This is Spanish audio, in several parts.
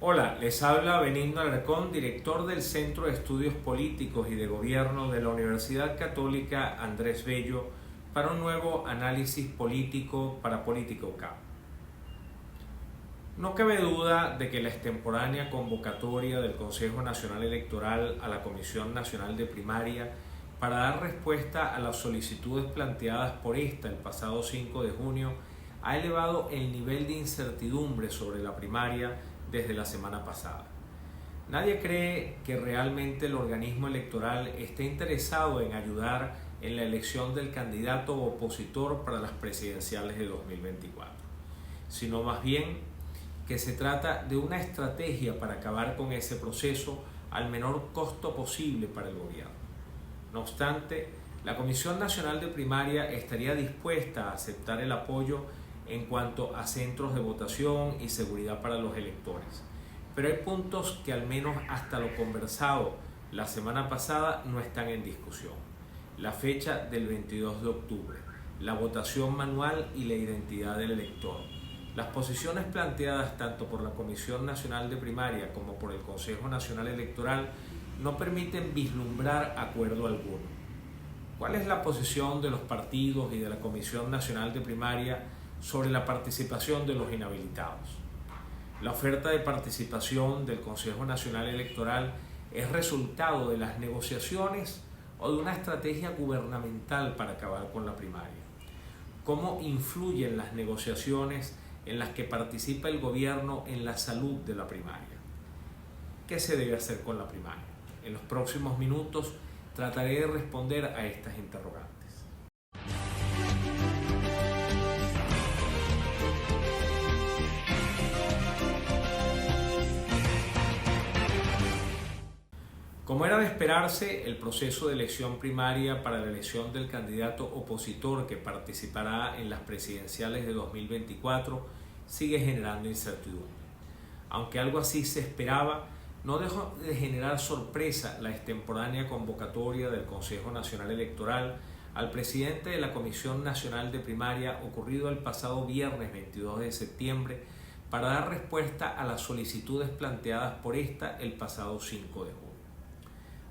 Hola, les habla Benigno Alarcón, director del Centro de Estudios Políticos y de Gobierno de la Universidad Católica Andrés Bello, para un nuevo análisis político para Político K. No cabe duda de que la extemporánea convocatoria del Consejo Nacional Electoral a la Comisión Nacional de Primaria para dar respuesta a las solicitudes planteadas por esta el pasado 5 de junio ha elevado el nivel de incertidumbre sobre la primaria desde la semana pasada. Nadie cree que realmente el organismo electoral esté interesado en ayudar en la elección del candidato opositor para las presidenciales de 2024, sino más bien que se trata de una estrategia para acabar con ese proceso al menor costo posible para el gobierno. No obstante, la Comisión Nacional de Primaria estaría dispuesta a aceptar el apoyo en cuanto a centros de votación y seguridad para los electores. Pero hay puntos que al menos hasta lo conversado la semana pasada no están en discusión. La fecha del 22 de octubre, la votación manual y la identidad del elector. Las posiciones planteadas tanto por la Comisión Nacional de Primaria como por el Consejo Nacional Electoral no permiten vislumbrar acuerdo alguno. ¿Cuál es la posición de los partidos y de la Comisión Nacional de Primaria sobre la participación de los inhabilitados? La oferta de participación del Consejo Nacional Electoral es resultado de las negociaciones o de una estrategia gubernamental para acabar con la primaria. ¿Cómo influyen las negociaciones en las que participa el gobierno en la salud de la primaria? ¿Qué se debe hacer con la primaria? En los próximos minutos trataré de responder a estas interrogantes. Como era de esperarse, el proceso de elección primaria para la elección del candidato opositor que participará en las presidenciales de 2024 sigue generando incertidumbre. Aunque algo así se esperaba, no dejó de generar sorpresa la extemporánea convocatoria del Consejo Nacional Electoral al presidente de la Comisión Nacional de Primaria ocurrido el pasado viernes 22 de septiembre para dar respuesta a las solicitudes planteadas por esta el pasado 5 de junio.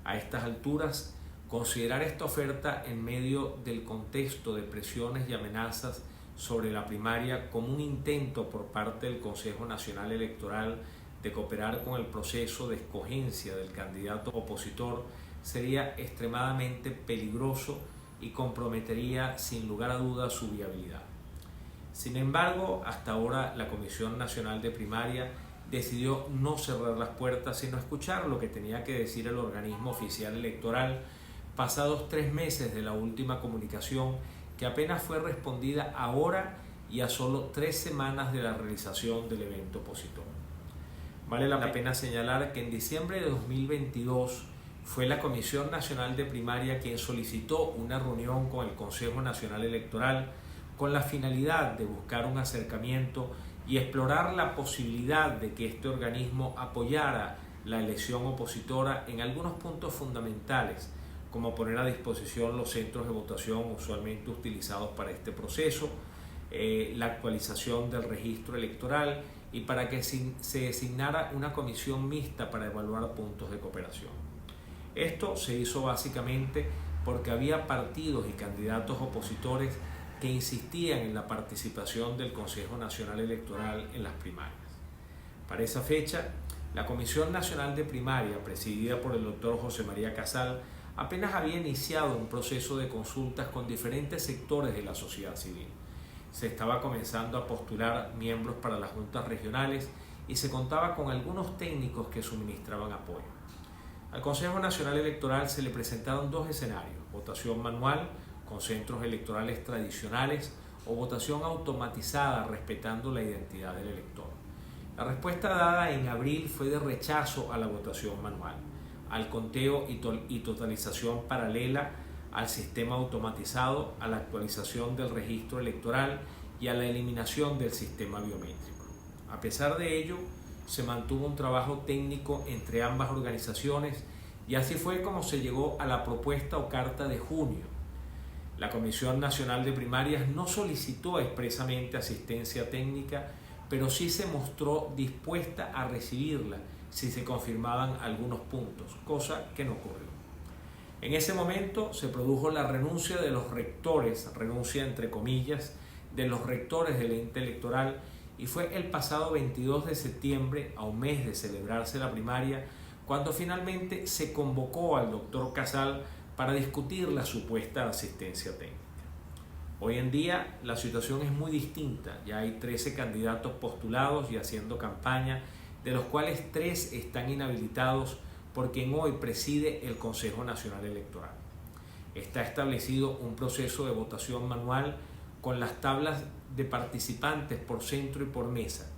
A estas alturas, considerar esta oferta en medio del contexto de presiones y amenazas sobre la primaria como un intento por parte del Consejo Nacional Electoral de cooperar con el proceso de escogencia del candidato opositor sería extremadamente peligroso y comprometería sin lugar a dudas su viabilidad. Sin embargo, hasta ahora la Comisión Nacional de Primaria decidió no cerrar las puertas, sino escuchar lo que tenía que decir el organismo oficial electoral pasados 3 meses de la última comunicación, que apenas fue respondida ahora y a solo 3 semanas de la realización del evento opositor. Vale la pena señalar que en diciembre de 2022 fue la Comisión Nacional de Primaria quien solicitó una reunión con el Consejo Nacional Electoral con la finalidad de buscar un acercamiento y explorar la posibilidad de que este organismo apoyara la elección opositora en algunos puntos fundamentales, como poner a disposición los centros de votación usualmente utilizados para este proceso, la actualización del registro electoral y para que se designara una comisión mixta para evaluar puntos de cooperación. Esto se hizo básicamente porque había partidos y candidatos opositores que insistían en la participación del Consejo Nacional Electoral en las primarias. Para esa fecha, la Comisión Nacional de Primaria, presidida por el doctor José María Casal, apenas había iniciado un proceso de consultas con diferentes sectores de la sociedad civil. Se estaba comenzando a postular miembros para las juntas regionales y se contaba con algunos técnicos que suministraban apoyo. Al Consejo Nacional Electoral se le presentaron 2 escenarios: votación manual con centros electorales tradicionales o votación automatizada respetando la identidad del elector. La respuesta dada en abril fue de rechazo a la votación manual, al conteo y totalización paralela, al sistema automatizado, a la actualización del registro electoral y a la eliminación del sistema biométrico. A pesar de ello, se mantuvo un trabajo técnico entre ambas organizaciones y así fue como se llegó a la propuesta o carta de junio. La Comisión Nacional de Primarias no solicitó expresamente asistencia técnica, pero sí se mostró dispuesta a recibirla si se confirmaban algunos puntos, cosa que no ocurrió. En ese momento se produjo la renuncia de los rectores, renuncia entre comillas, de los rectores del ente electoral, y fue el pasado 22 de septiembre, a un mes de celebrarse la primaria, cuando finalmente se convocó al doctor Casal para discutir la supuesta asistencia técnica. Hoy en día la situación es muy distinta, ya hay 13 candidatos postulados y haciendo campaña, de los cuales 3 están inhabilitados por quien hoy preside el Consejo Nacional Electoral. Está establecido un proceso de votación manual con las tablas de participantes por centro y por mesa,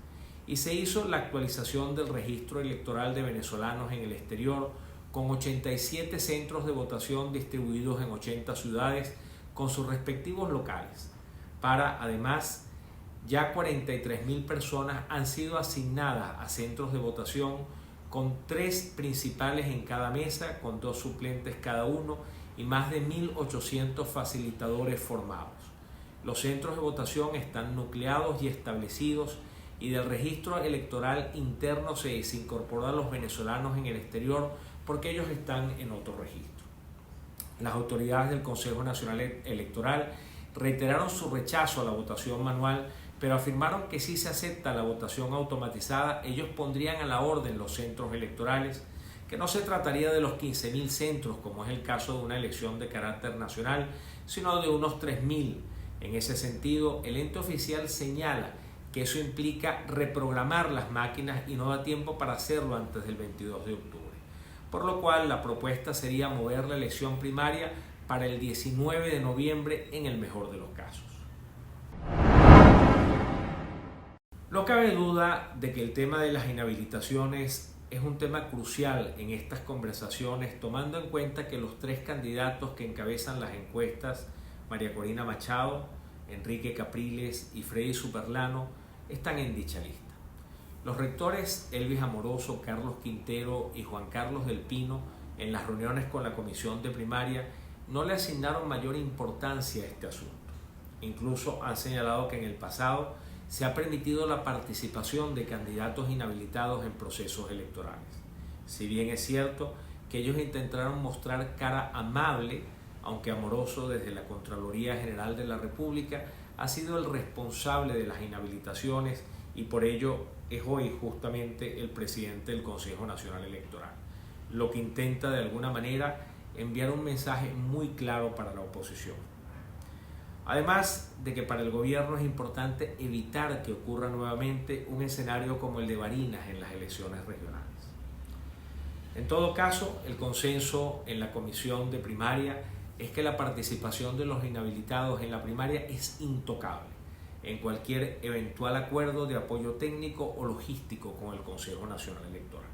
y se hizo la actualización del registro electoral de venezolanos en el exterior con 87 centros de votación distribuidos en 80 ciudades con sus respectivos locales. Además, ya 43.000 personas han sido asignadas a centros de votación con 3 principales en cada mesa, con 2 suplentes cada uno y más de 1.800 facilitadores formados. Los centros de votación están nucleados y establecidos, y del registro electoral interno se incorporó a los venezolanos en el exterior porque ellos están en otro registro. Las autoridades del Consejo Nacional Electoral reiteraron su rechazo a la votación manual, pero afirmaron que si se acepta la votación automatizada, ellos pondrían a la orden los centros electorales, que no se trataría de los 15.000 centros, como es el caso de una elección de carácter nacional, sino de unos 3.000. En ese sentido, el ente oficial señala que eso implica reprogramar las máquinas y no da tiempo para hacerlo antes del 22 de octubre. Por lo cual, la propuesta sería mover la elección primaria para el 19 de noviembre en el mejor de los casos. No cabe duda de que el tema de las inhabilitaciones es un tema crucial en estas conversaciones, tomando en cuenta que los 3 candidatos que encabezan las encuestas, María Corina Machado, Enrique Capriles y Freddy Superlano, están en dicha lista. Los rectores Elvis Amoroso, Carlos Quintero y Juan Carlos del Pino, en las reuniones con la comisión de primaria, no le asignaron mayor importancia a este asunto. Incluso han señalado que en el pasado se ha permitido la participación de candidatos inhabilitados en procesos electorales. Si bien es cierto que ellos intentaron mostrar cara amable, aunque Amoroso desde la Contraloría General de la República ha sido el responsable de las inhabilitaciones y por ello es hoy justamente el presidente del Consejo Nacional Electoral, lo que intenta de alguna manera enviar un mensaje muy claro para la oposición. Además de que para el gobierno es importante evitar que ocurra nuevamente un escenario como el de Barinas en las elecciones regionales. En todo caso, el consenso en la comisión de primaria es que la participación de los inhabilitados en la primaria es intocable en cualquier eventual acuerdo de apoyo técnico o logístico con el Consejo Nacional Electoral.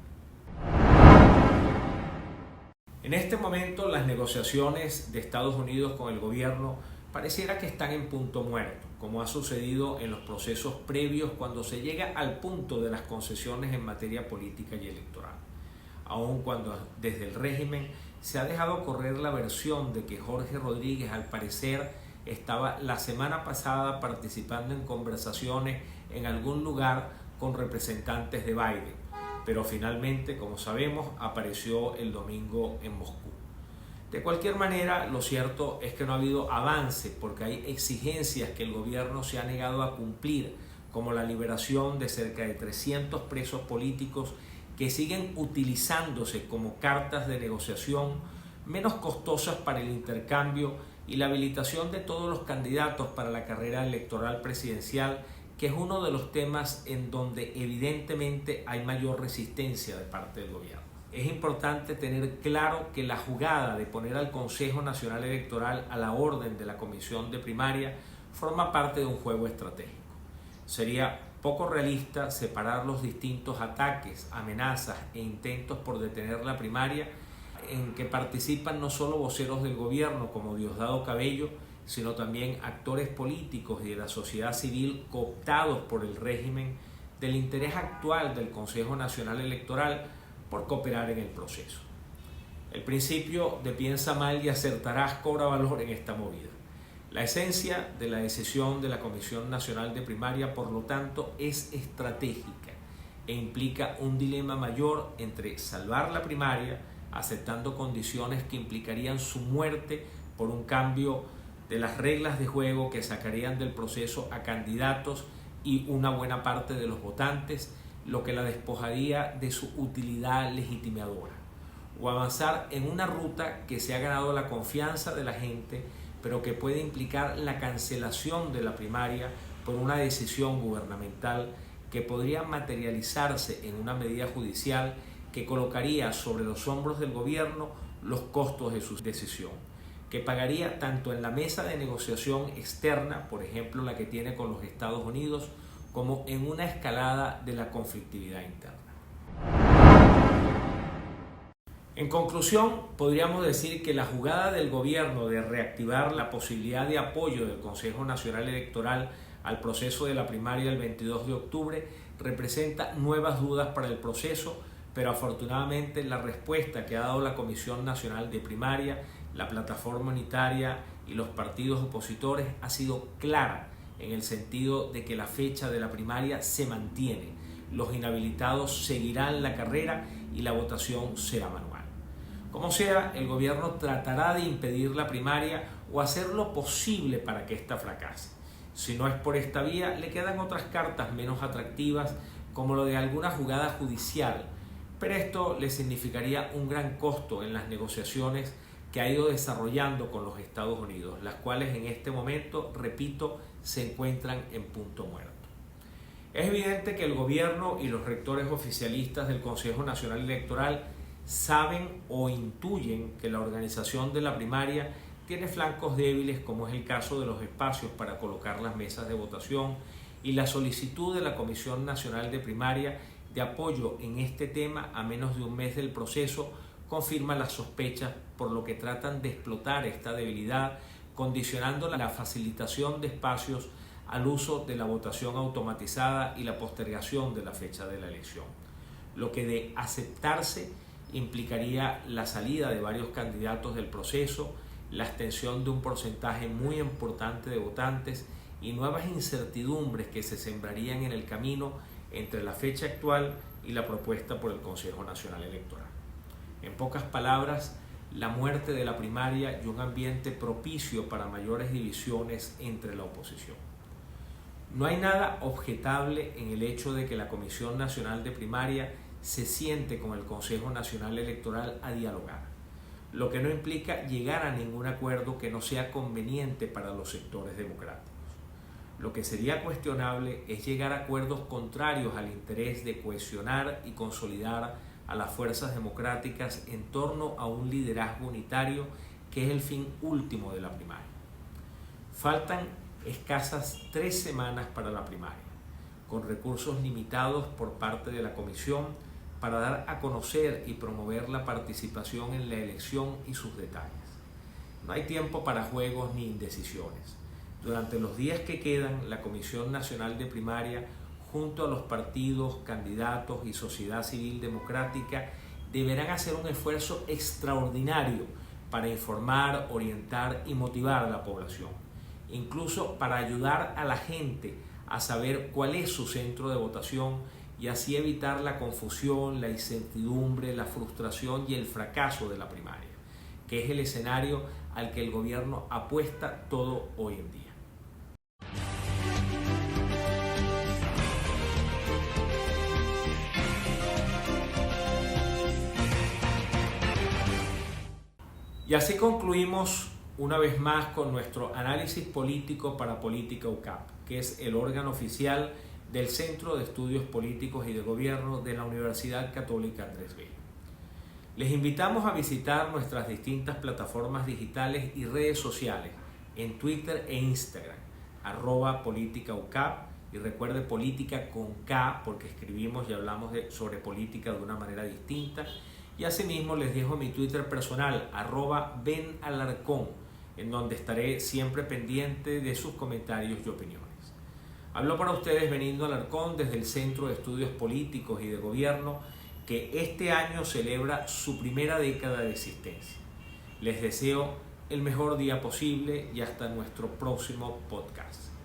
En este momento, las negociaciones de Estados Unidos con el gobierno pareciera que están en punto muerto, como ha sucedido en los procesos previos cuando se llega al punto de las concesiones en materia política y electoral. Aun cuando desde el régimen se ha dejado correr la versión de que Jorge Rodríguez al parecer estaba la semana pasada participando en conversaciones en algún lugar con representantes de Biden, pero finalmente, como sabemos, apareció el domingo en Moscú. De cualquier manera, lo cierto es que no ha habido avance porque hay exigencias que el gobierno se ha negado a cumplir, como la liberación de cerca de 300 presos políticos que siguen utilizándose como cartas de negociación menos costosas para el intercambio y la habilitación de todos los candidatos para la carrera electoral presidencial, que es uno de los temas en donde evidentemente hay mayor resistencia de parte del gobierno. Es importante tener claro que la jugada de poner al Consejo Nacional Electoral a la orden de la comisión de primaria forma parte de un juego estratégico. Sería poco realista separar los distintos ataques, amenazas e intentos por detener la primaria en que participan no solo voceros del gobierno como Diosdado Cabello, sino también actores políticos y de la sociedad civil cooptados por el régimen del interés actual del Consejo Nacional Electoral por cooperar en el proceso. El principio de piensa mal y acertarás cobra valor en esta movida. La esencia de la decisión de la Comisión Nacional de Primaria, por lo tanto, es estratégica e implica un dilema mayor entre salvar la primaria, aceptando condiciones que implicarían su muerte por un cambio de las reglas de juego que sacarían del proceso a candidatos y una buena parte de los votantes, lo que la despojaría de su utilidad legitimadora, o avanzar en una ruta que se ha ganado la confianza de la gente, pero que puede implicar la cancelación de la primaria por una decisión gubernamental que podría materializarse en una medida judicial que colocaría sobre los hombros del gobierno los costos de su decisión, que pagaría tanto en la mesa de negociación externa, por ejemplo la que tiene con los Estados Unidos, como en una escalada de la conflictividad interna. En conclusión, podríamos decir que la jugada del gobierno de reactivar la posibilidad de apoyo del Consejo Nacional Electoral al proceso de la primaria del 22 de octubre representa nuevas dudas para el proceso, pero afortunadamente la respuesta que ha dado la Comisión Nacional de Primaria, la plataforma unitaria y los partidos opositores ha sido clara en el sentido de que la fecha de la primaria se mantiene, los inhabilitados seguirán la carrera y la votación será manual. Como sea, el gobierno tratará de impedir la primaria o hacer lo posible para que ésta fracase. Si no es por esta vía, le quedan otras cartas menos atractivas, como lo de alguna jugada judicial, pero esto le significaría un gran costo en las negociaciones que ha ido desarrollando con los Estados Unidos, las cuales en este momento, repito, se encuentran en punto muerto. Es evidente que el gobierno y los rectores oficialistas del Consejo Nacional Electoral saben o intuyen que la organización de la primaria tiene flancos débiles, como es el caso de los espacios para colocar las mesas de votación y la solicitud de la Comisión Nacional de Primaria de apoyo en este tema a menos de un mes del proceso confirma las sospechas, por lo que tratan de explotar esta debilidad, condicionando la facilitación de espacios al uso de la votación automatizada y la postergación de la fecha de la elección, lo que de aceptarse implicaría la salida de varios candidatos del proceso, la extensión de un porcentaje muy importante de votantes y nuevas incertidumbres que se sembrarían en el camino entre la fecha actual y la propuesta por el Consejo Nacional Electoral. En pocas palabras, la muerte de la primaria y un ambiente propicio para mayores divisiones entre la oposición. No hay nada objetable en el hecho de que la Comisión Nacional de Primaria se siente con el Consejo Nacional Electoral a dialogar, lo que no implica llegar a ningún acuerdo que no sea conveniente para los sectores democráticos. Lo que sería cuestionable es llegar a acuerdos contrarios al interés de cohesionar y consolidar a las fuerzas democráticas en torno a un liderazgo unitario que es el fin último de la primaria. Faltan escasas 3 semanas para la primaria, con recursos limitados por parte de la Comisión para dar a conocer y promover la participación en la elección y sus detalles. No hay tiempo para juegos ni indecisiones. Durante los días que quedan, la Comisión Nacional de Primaria, junto a los partidos, candidatos y sociedad civil democrática, deberán hacer un esfuerzo extraordinario para informar, orientar y motivar a la población, incluso para ayudar a la gente a saber cuál es su centro de votación y así evitar la confusión, la incertidumbre, la frustración y el fracaso de la primaria, que es el escenario al que el gobierno apuesta todo hoy en día. Y así concluimos una vez más con nuestro análisis político para Política UCAP, que es el órgano oficial del Centro de Estudios Políticos y de Gobierno de la Universidad Católica Andrés Bello. Les invitamos a visitar nuestras distintas plataformas digitales y redes sociales en Twitter e Instagram, @PolíticaUCAP, y recuerde política con K porque escribimos y hablamos sobre política de una manera distinta. Y asimismo les dejo mi Twitter personal, @BenAlarcón, en donde estaré siempre pendiente de sus comentarios y opiniones. Habló para ustedes Benigno Alarcón desde el Centro de Estudios Políticos y de Gobierno, que este año celebra su primera década de existencia. Les deseo el mejor día posible y hasta nuestro próximo podcast.